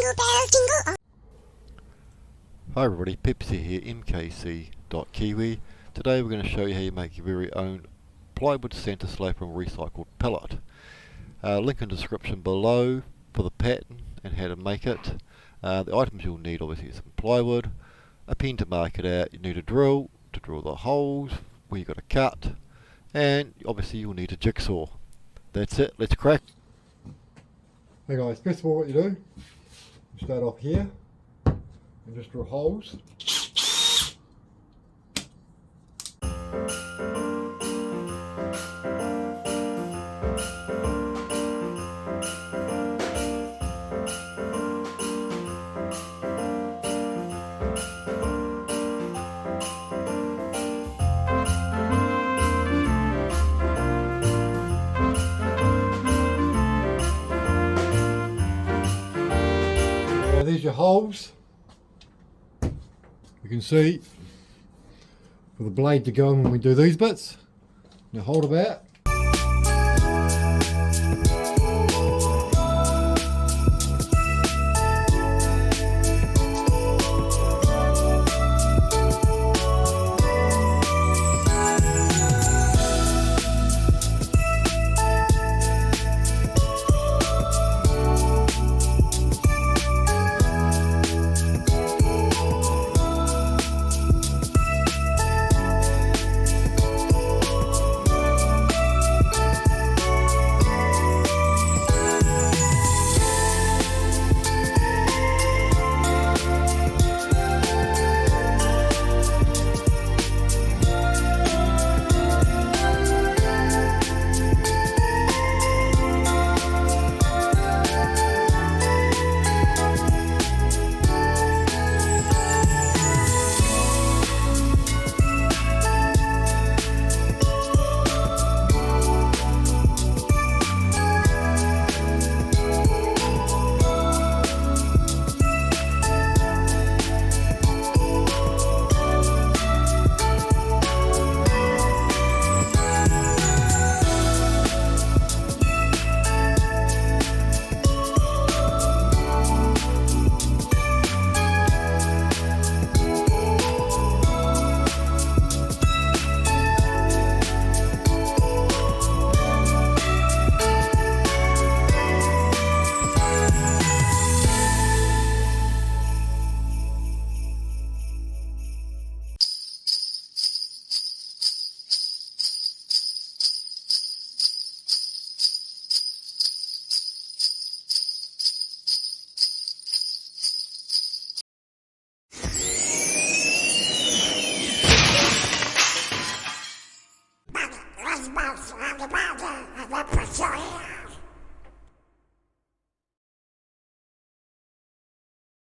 Jingle bells, jingle. Hi everybody, Pepsi here, mkc.kiwi. Today we're going to show you how you make your very own plywood centre sleigh from recycled pallet. Link in the description below for the pattern and how to make it. The items you'll need obviously is some plywood, a pen to mark it out, you need a drill to drill the holes where you've got to cut, and obviously you'll need a jigsaw. That's it, let's crack. Hey guys, first of all what you do, you start off here and just drill holes. There's your holes. You can see for the blade to go in when we do these bits. Now hold about. Let's bounce around the mountain.